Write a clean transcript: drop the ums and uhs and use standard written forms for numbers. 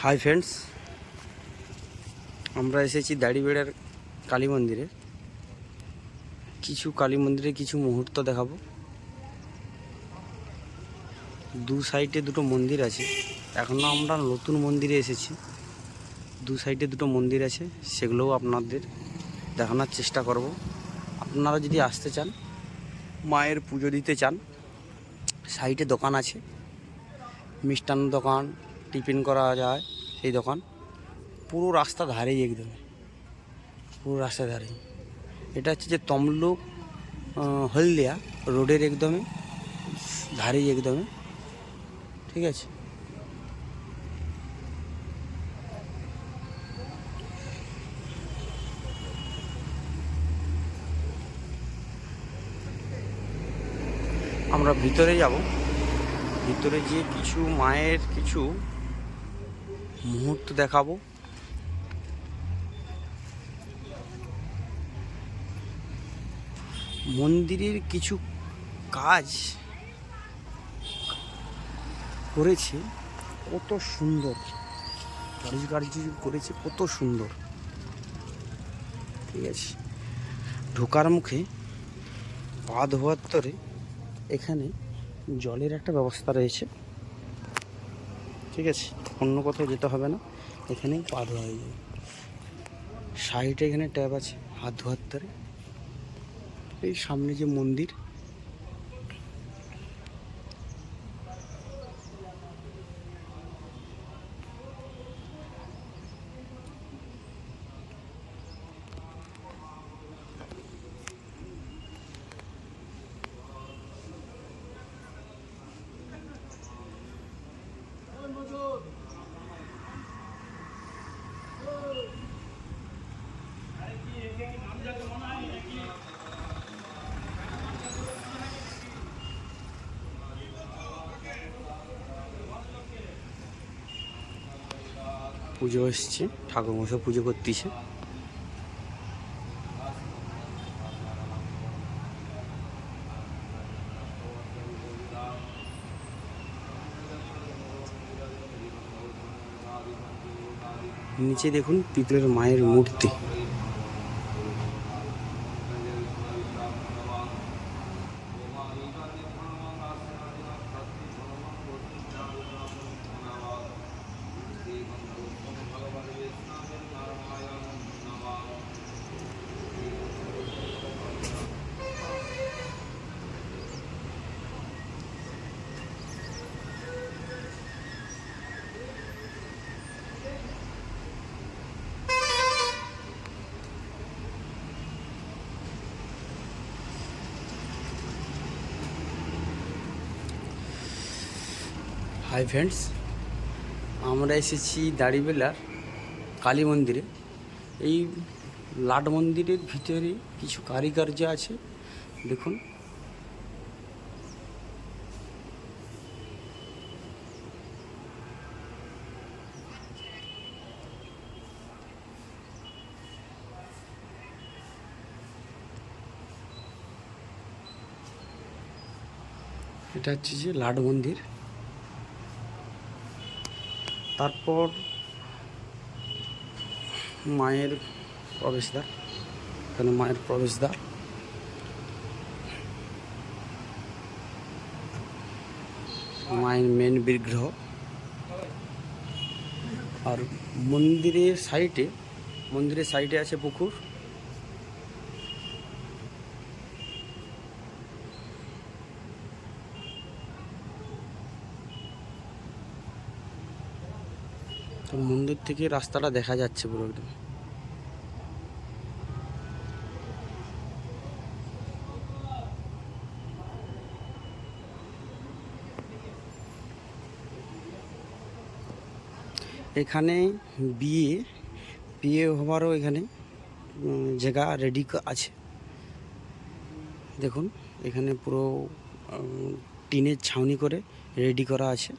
Hi friends, আমরা এসেছি দাড়িবেড়ার কালী মন্দিরে। কালী মন্দিরে কিছু মুহূর্ত দেখাবো। দু সাইডে দুটো মন্দির আছে। এখনও আমরা নতুন মন্দিরে এসেছি। দু সাইডে দুটো মন্দির আছে, সেগুলোও আপনাদের দেখানোর চেষ্টা করব। আপনারা যদি আসতে চান, মায়ের পুজো দিতে চান, সাইডে দোকান আছে, মিষ্টান্ন দোকান, টিফিন করা যায় সেই দোকান। পুরো রাস্তা ধারেই, একদম পুরো রাস্তা ধারেই। এটা হচ্ছে যে তমলুক হলদিয়া রোডের একদমই ধারেই, একদমই ঠিক আছে। আমরা ভিতরে যাব, ভিতরে গিয়ে কিছু মায়ের কিছু মুহূর্ত দেখাবো। মন্দিরের কিছু কাজ করেছে, কত সুন্দর কারুকার্য করেছে, কত সুন্দর, ঠিক আছে। ঢোকার মুখে পা ধোয়ার তরে এখানে জলের একটা ব্যবস্থা রয়েছে, ঠিক আছে। অন্য কোথাও যেতে হবে না, এখানেই পা ধোয়া হয়ে যায়। সাইডে এখানে ট্যাপ আছে হাত ধোয়ার তরে। এই সামনে যে মন্দির, পুজো এসছে, ঠাকুর মশাই পুজো করতেছে। নিচে দেখুন পিতলের মায়ের মূর্তি। হাই ফ্রেন্ডস, আমরা এসেছি দাড়িবেলার কালী মন্দিরে। এই লাট মন্দিরের ভিতরে কিছু কারুকার্য আছে, দেখুন। এটা হচ্ছে যে লাট মন্দির। তারপর মায়ের প্রবেশদ্বার, এখানে মায়ের প্রবেশদ্বার। মায়ের মেন বিগ্রহ। আর মন্দিরের সাইডে আছে পুকুর। তো মন্দির থেকে রাস্তাটা দেখা যাচ্ছে পুরো একদম। এখানে বিয়ে হওয়ারও এখানে জায়গা রেডি আছে, দেখুন। এখানে পুরো টিনের ছাউনি করে রেডি করা আছে।